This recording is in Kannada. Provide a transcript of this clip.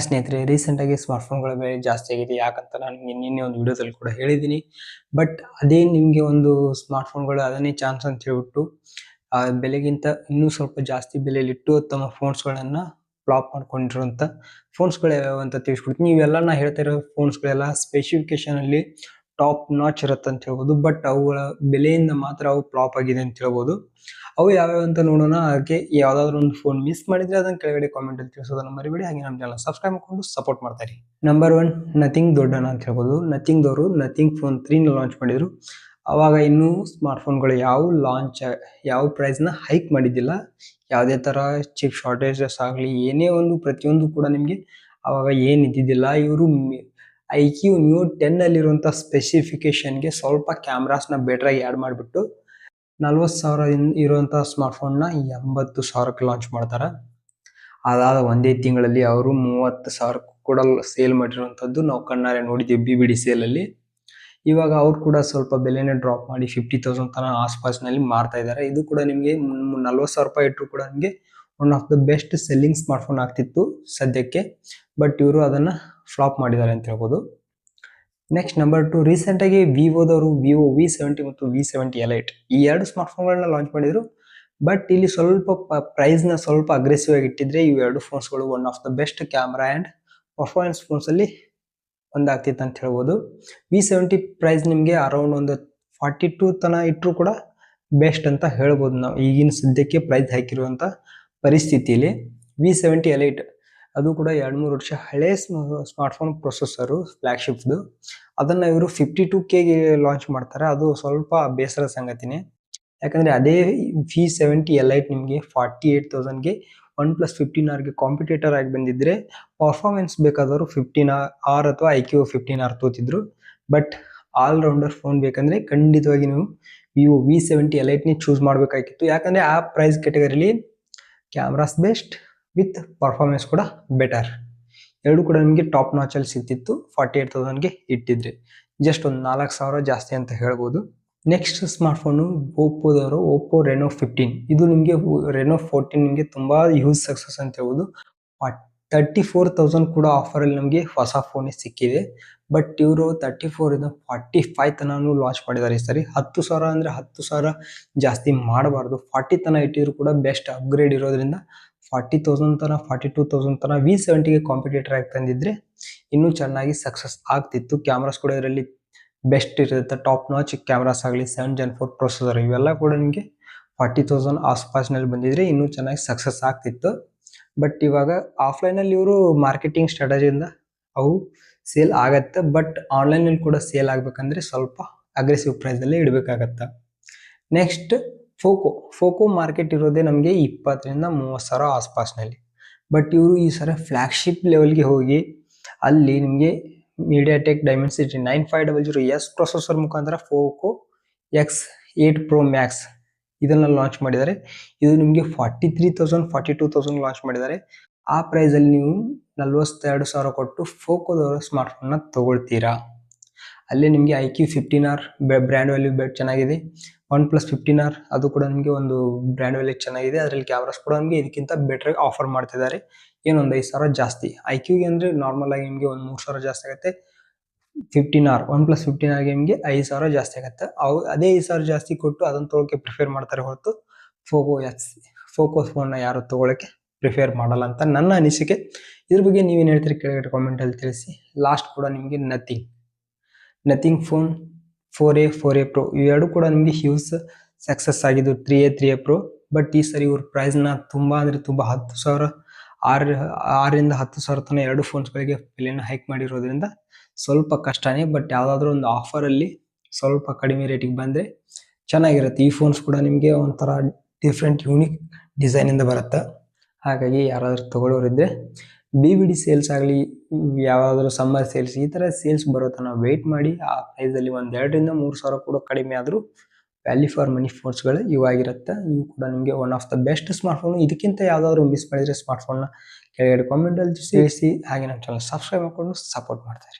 ಸ್ನೇಹಿತರೆ, ರೀಸೆಂಟಾಗಿ ಸ್ಮಾರ್ಟ್ಫೋನ್ಗಳ ಬೆಲೆ ಜಾಸ್ತಿ ಆಗಿದೆ. ಯಾಕಂತ ನಾನು ನಿನ್ನೆ ಒಂದು ವಿಡಿಯೋದಲ್ಲಿ ಕೂಡ ಹೇಳಿದ್ದೀನಿ. ಬಟ್ ಅದೇ ನಿಮಗೆ ಒಂದು ಸ್ಮಾರ್ಟ್ಫೋನ್ಗಳು ಅದನ್ನೇ ಚಾನ್ಸ್ ಅಂತ ಹೇಳ್ಬಿಟ್ಟು ಬೆಲೆಗಿಂತ ಇನ್ನೂ ಸ್ವಲ್ಪ ಜಾಸ್ತಿ ಬೆಲೆಯಲ್ಲಿಟ್ಟು ತಮ್ಮ ಫೋನ್ಸ್ಗಳನ್ನು ಫ್ಲಾಪ್ ಮಾಡ್ಕೊಂಡಿರುವಂಥ ಫೋನ್ಸ್ಗಳು ಯಾವ್ಯಾವ ಅಂತ ತಿಳಿಸ್ಕೊಡ್ತೀನಿ. ಇವೆಲ್ಲ ನಾ ಹೇಳ್ತಾ ಇರೋ ಫೋನ್ಸ್ಗಳೆಲ್ಲ ಸ್ಪೆಸಿಫಿಕೇಶನಲ್ಲಿ ಟಾಪ್ ನಾಚ್ ಇರುತ್ತೆ ಅಂತ ಹೇಳ್ಬೋದು. ಬಟ್ ಅವುಗಳ ಬೆಲೆಯಿಂದ ಮಾತ್ರ ಅವು ಫ್ಲಾಪ್ ಆಗಿದೆ ಅಂತ ಹೇಳ್ಬೋದು. ಅವು ಯಾವ್ಯಾವ ಅಂತ ನೋಡೋಣ. ಹಾಗೆ ಯಾವ್ದಾದ್ರು ಒಂದು ಫೋನ್ ಮಿಸ್ ಮಾಡಿದ್ರೆ ಅದನ್ನ ಕೆಳಗಡೆ ಕಾಮೆಂಟ್ ಅಲ್ಲಿ ತಿಳಿಸೋದನ್ನ ಮರಿಬೇಡಿ. ಹಾಗೆ ನಮ್ಮ ಚಾನಲ್ ಸಬ್ಸ್ಕ್ರೈಬ್ ಮಾಡ್ಕೊಂಡು ಸಪೋರ್ಟ್ ಮಾಡ್ತಾರೆ. ನಂಬರ್ 1 ನಥಿಂಗ್ ದೊಡ್ಡಣ್ಣ ಅಂತ ಹೇಳ್ಬೋದು. ನಥಿಂಗ್ ದವರು ನಥಿಂಗ್ ಫೋನ್ 3 ಲಾಂಚ್ ಮಾಡಿದ್ರು. ಅವಾಗ ಇನ್ನೂ ಸ್ಮಾರ್ಟ್ಫೋನ್ಗಳು ಯಾವ ಪ್ರೈಸ್ನ ಹೈಕ್ ಮಾಡಿದ್ದಿಲ್ಲ. ಯಾವುದೇ ತರ ಚಿಪ್ ಶಾರ್ಟೇಜಸ್ ಆಗಲಿ ಏನೇ ಒಂದು ಪ್ರತಿಯೊಂದು ಕೂಡ ನಿಮಗೆ ಅವಾಗ ಏನು ಇದ್ದಿದ್ದಿಲ್ಲ. ಇವರು IQ Neo 10 ಅಲ್ಲಿರುವಂಥ ಸ್ಪೆಸಿಫಿಕೇಶನ್ಗೆ ಸ್ವಲ್ಪ ಕ್ಯಾಮ್ರಾಸ್ನ ಬೆಟ್ರಾಗಿ ಆ್ಯಡ್ ಮಾಡಿಬಿಟ್ಟು 40,000 ಇರುವಂಥ ಸ್ಮಾರ್ಟ್ಫೋನ್ನ 80,000ಕ್ಕೆ ಲಾಂಚ್ ಮಾಡ್ತಾರೆ. ಅದಾದ ಒಂದೇ ತಿಂಗಳಲ್ಲಿ ಅವರು 30,000 ಕೂಡ ಸೇಲ್ ಮಾಡಿರುವಂಥದ್ದು ನಾವು ಕಣ್ಣಾರೆ ನೋಡಿದ್ದೀವಿ BBD ಸೇಲಲ್ಲಿ. ಇವಾಗ ಅವ್ರು ಕೂಡ ಸ್ವಲ್ಪ ಬೆಲೆನೇ ಡ್ರಾಪ್ ಮಾಡಿ 50,000 ತನಕ ಆಸ್ಪಾಸ್ನಲ್ಲಿ ಮಾರ್ತಾ ಇದ್ದಾರೆ. ಇದು ಕೂಡ ನಿಮಗೆ 40,000 ರೂಪಾಯಿ ಇಟ್ಟರು ಕೂಡ ನಿಮಗೆ one of the best selling smartphone ಆಗ್ತಿತ್ತು ಸದ್ಯಕ್ಕೆ. ಬಟ್ ಇವರು ಅದನ್ನು ಫ್ಲಾಪ್ ಮಾಡಿದ್ದಾರೆ ಅಂತ ಹೇಳ್ಬೋದು. ನೆಕ್ಸ್ಟ್ ನಂಬರ್ 2, ರೀಸೆಂಟಾಗಿ ವಿವೋದವರು ವಿವೋ V70 ಮತ್ತು V70 Lite ಈ ಎರಡು ಸ್ಮಾರ್ಟ್ಫೋನ್ಗಳನ್ನ ಲಾಂಚ್ ಮಾಡಿದ್ರು. ಬಟ್ ಇಲ್ಲಿ ಸ್ವಲ್ಪ ಪ್ರೈಸ್ನ ಸ್ವಲ್ಪ ಅಗ್ರೆಸಿವ್ ಆಗಿ ಇಟ್ಟಿದ್ರೆ ಇವು ಎರಡು ಫೋನ್ಸ್ಗಳು one of the best camera and performance ಫೋನ್ಸಲ್ಲಿ ಒಂದಾಗ್ತಿತ್ತು ಅಂತ ಹೇಳ್ಬೋದು. V70 ಪ್ರೈಸ್ ನಿಮಗೆ ಅರೌಂಡ್ ಒಂದು 42 ತನಕ ಇಟ್ಟರು ಕೂಡ ಬೆಸ್ಟ್ ಅಂತ ಹೇಳ್ಬೋದು ನಾವು ಈಗಿನ ಸದ್ಯಕ್ಕೆ ಪ್ರೈಸ್ ಹಾಕಿರುವಂಥ ಪರಿಸ್ಥಿತಿಯಲ್ಲಿ. V70 Lite ಅದು ಕೂಡ 2-3 ವರ್ಷ ಹಳೆ ಸ್ಮಾರ್ಟ್ಫೋನ್ ಪ್ರೊಸೆಸರು ಫ್ಲ್ಯಾಗ್ಶಿಪ್ದು. ಅದನ್ನು ಇವರು 52Kಗೆ ಲಾಂಚ್ ಮಾಡ್ತಾರೆ. ಅದು ಸ್ವಲ್ಪ ಬೇಸರ ಸಂಗತಿನೇ. ಯಾಕಂದರೆ ಅದೇ V70 Lite ನಿಮಗೆ 48,000ಗೆ OnePlus 15Rಗೆ ಕಾಂಪಿಟೇಟರ್ ಆಗಿ ಬಂದಿದ್ದರೆ ಪರ್ಫಾರ್ಮೆನ್ಸ್ ಬೇಕಾದವರು 15R ಅಥವಾ IQ 15R ತೋತಿದ್ರು. ಬಟ್ ಆಲ್ರೌಂಡರ್ ಫೋನ್ ಬೇಕಂದರೆ ಖಂಡಿತವಾಗಿ ನೀವು ವಿವೋ V70 Liteನೇ ಚೂಸ್ ಮಾಡಬೇಕಾಗಿತ್ತು. ಯಾಕಂದರೆ ಆ ಪ್ರೈಸ್ ಕ್ಯಾಟಗರಿಲಿ ಕ್ಯಾಮ್ರಾಸ್ ಬೆಸ್ಟ್ ವಿತ್ ಪರ್ಫಾರ್ಮೆನ್ಸ್ ಕೂಡ ಬೆಟರ್, ಎರಡು ಕೂಡ ನಿಮಗೆ ಟಾಪ್ ನಾಚಲ್ಲಿ ಸಿಗ್ತಿತ್ತು 48,000ಗೆ ಇಟ್ಟಿದ್ರೆ. ಜಸ್ಟ್ ಒಂದು 4,000 ಜಾಸ್ತಿ ಅಂತ ಹೇಳ್ಬೋದು. ನೆಕ್ಸ್ಟ್ ಸ್ಮಾರ್ಟ್ಫೋನು ಓಪ್ಪೋದವರು ಓಪ್ಪೋ Reno 15. ಇದು ನಿಮಗೆ Reno 14 ನಿಮಗೆ ತುಂಬ ಹ್ಯೂಜ್ ಸಕ್ಸಸ್ ಅಂತ ಹೇಳ್ಬೋದು. 34,000 ಕೂಡ ಆಫರಲ್ಲಿ ನಮಗೆ ಹೊಸ ಫೋನೇ ಸಿಕ್ಕಿದೆ. ಬಟ್ ಇವರು 34ಇಂದ 45 ತನಕ ಲಾಂಚ್ ಮಾಡಿದ್ದಾರೆ ಈ ಸರಿ. 10,000 ಅಂದರೆ 10,000 ಜಾಸ್ತಿ ಮಾಡಬಾರ್ದು. 40 ತನಕ ಇಟ್ಟಿದ್ರು ಕೂಡ ಬೆಸ್ಟ್ ಅಪ್ಗ್ರೇಡ್ ಇರೋದ್ರಿಂದ 40,000 ತನಕ 42,000 ತನಕ V70ಗೆ ಕಾಂಪಿಟೇಟರ್ ಆಗಿ ತಂದಿದ್ರೆ ಇನ್ನೂ ಚೆನ್ನಾಗಿ ಸಕ್ಸಸ್ ಆಗ್ತಿತ್ತು. ಕ್ಯಾಮ್ರಾಸ್ ಕೂಡ ಇದರಲ್ಲಿ ಬೆಸ್ಟ್ ಇರುತ್ತೆ. ಟಾಪ್ ನಾಚ್ ಕ್ಯಾಮ್ರಾಸ್ ಆಗಲಿ 7th Gen 4 ಪ್ರೊಸೆಸರ್ ಇವೆಲ್ಲ ಕೂಡ ನಿಮಗೆ 40,000 ಆಸ್ಪಾಸ್ನಲ್ಲಿ ಬಂದಿದ್ರೆ ಇನ್ನೂ ಚೆನ್ನಾಗಿ ಸಕ್ಸಸ್ ಆಗ್ತಿತ್ತು. ಬಟ್ ಇವಾಗ ಆಫ್ಲೈನಲ್ಲಿ ಇವರು ಮಾರ್ಕೆಟಿಂಗ್ ಸ್ಟ್ರಾಟಜಿಯಿಂದ ಅವು ಸೇಲ್ ಆಗತ್ತೆ. ಬಟ್ ಆನ್ಲೈನಲ್ಲಿ ಕೂಡ ಸೇಲ್ ಆಗಬೇಕಂದ್ರೆ ಸ್ವಲ್ಪ ಅಗ್ರೆಸಿವ್ ಪ್ರೈಸಲ್ಲೇ ಇಡಬೇಕಾಗತ್ತೆ. ನೆಕ್ಸ್ಟ್ ಫೋಕೋ ಮಾರ್ಕೆಟ್ ಇರೋದೇ ನಮಗೆ 20,000ರಿಂದ 30,000 ಆಸ್ಪಾಸ್ನಲ್ಲಿ. ಬಟ್ ಇವರು ಈ ಸಲ ಫ್ಲ್ಯಾಗ್ಶಿಪ್ ಲೆವೆಲ್ಗೆ ಹೋಗಿ ಅಲ್ಲಿ ನಿಮಗೆ MediaTek Dimensity 9500S ಪ್ರೊಸೆಸರ್ ಮುಖಾಂತರ ಫೋಕೋ X8 Pro Max ಇದನ್ನು ಲಾಂಚ್ ಮಾಡಿದ್ದಾರೆ. ಇದು ನಿಮಗೆ 43,000 42,000 ಲಾಂಚ್ ಮಾಡಿದ್ದಾರೆ. ಆ ಪ್ರೈಸಲ್ಲಿ ನೀವು 42,000 ಕೊಟ್ಟು ಫೋಕೋದವರ ಸ್ಮಾರ್ಟ್ಫೋನ್ನ ತೊಗೊಳ್ತೀರಾ. ಅಲ್ಲೇ ನಿಮಗೆ IQ 15R ಬ್ರ್ಯಾಂಡ್ ವ್ಯಾಲ್ಯೂ ಚೆನ್ನಾಗಿದೆ. OnePlus 15R ಅದು ಕೂಡ ನಿಮಗೆ ಒಂದು ಬ್ರ್ಯಾಂಡ್ ವ್ಯಾಲ್ಯೂ ಚೆನ್ನಾಗಿದೆ. ಅದರಲ್ಲಿ ಕ್ಯಾಮ್ರಾಸ್ ಕೂಡ ನಿಮಗೆ ಇದಕ್ಕಿಂತ ಬೆಟರ್ ಆಫರ್ ಮಾಡ್ತಿದ್ದಾರೆ. ಏನೊಂದು 5,000 ಜಾಸ್ತಿ. IQಗೆ ಅಂದರೆ ನಾರ್ಮಲ್ ಆಗಿ ನಿಮಗೆ ಒಂದು 3,000 ಜಾಸ್ತಿ ಆಗುತ್ತೆ. 15R OnePlus 15Rಗೆ ನಿಮಗೆ 5,000 ಜಾಸ್ತಿ ಆಗುತ್ತೆ. ಅದೇ 5,000 ಜಾಸ್ತಿ ಕೊಟ್ಟು ಅದನ್ನು ತೊಗೊಳಕ್ಕೆ ಪ್ರಿಫೇರ್ ಮಾಡ್ತಾರೆ ಹೊರತು ಫೋಕೋ ಫೋನ್ನ ಯಾರು ತೊಗೊಳಕ್ಕೆ ಪ್ರಿಫೇರ್ ಮಾಡಲ್ಲ ಅಂತ ನನ್ನ ಅನಿಸಿಕೆ. ಇದ್ರ ಬಗ್ಗೆ ನೀವೇನು ಹೇಳ್ತೀರಿ ಕೆಳಗಡೆ ಕಾಮೆಂಟಲ್ಲಿ ತಿಳಿಸಿ. ಲಾಸ್ಟ್ ಕೂಡ ನಿಮಗೆ nothing phone 4A 4A Pro ಇವೆರಡು ಕೂಡ ನಿಮಗೆ ಹ್ಯೂಜ್ ಸಕ್ಸಸ್ ಆಗಿದ್ದು 3A Pro. ಬಟ್ ಈ ಸರಿ ಇವ್ರ ಪ್ರೈಸ್ನ ತುಂಬ ಅಂದರೆ ತುಂಬ 10,000 6ರಿಂದ 10,000 ತನಕ ಎರಡು ಫೋನ್ಸ್ಗಳಿಗೆ ಬೆಲೆನ ಹೈಕ್ ಮಾಡಿರೋದ್ರಿಂದ ಸ್ವಲ್ಪ ಕಷ್ಟನೇ. ಬಟ್ ಯಾವುದಾದ್ರೂ ಒಂದು ಆಫರಲ್ಲಿ ಸ್ವಲ್ಪ ಕಡಿಮೆ ರೇಟಿಗೆ ಬಂದರೆ ಚೆನ್ನಾಗಿರುತ್ತೆ. ಈ ಫೋನ್ಸ್ ಕೂಡ ನಿಮಗೆ ಒಂಥರ ಡಿಫ್ರೆಂಟ್ ಯೂನಿಕ್ ಡಿಸೈನಿಂದ ಬರುತ್ತೆ. ಹಾಗಾಗಿ ಯಾರಾದರೂ ತೊಗೊಳ್ಳೋರಿದ್ದರೆ BBD ಸೇಲ್ಸ್ ಆಗಲಿ ಯಾವುದಾದ್ರೂ ಸಮ್ಮರ್ ಸೇಲ್ಸ್ ಈ ಥರ ಸೇಲ್ಸ್ ಬರೋ ತನಕ ವೆಯ್ಟ್ ಮಾಡಿ. ಆ ಪ್ರೈಸಲ್ಲಿ 2,000ರಿಂದ 3,000 ಕೂಡ ಕಡಿಮೆ ಆದರೂ ವ್ಯಾಲ್ಯೂ ಫಾರ್ ಮನಿ ಫೋನ್ಸ್ಗಳು ಇವಾಗಿರುತ್ತೆ. ಇವು ಕೂಡ ನಿಮಗೆ one of the best smartphone. ಇದಕ್ಕಿಂತ ಯಾವುದಾದ್ರೂ ಮಿಸ್ ಮಾಡಿದರೆ ಸ್ಮಾರ್ಟ್ಫೋನ್ನ ಕೆಳಗಡೆ ಕಾಮೆಂಟಲ್ಲಿ ತಿಳಿಸಿ. ಹಾಗೆ ನಮ್ಮ ಚಾನಲ್ ಸಬ್ಸ್ಕ್ರೈಬ್ ಮಾಡಿಕೊಂಡು ಸಪೋರ್ಟ್ ಮಾಡ್ತಾರೆ.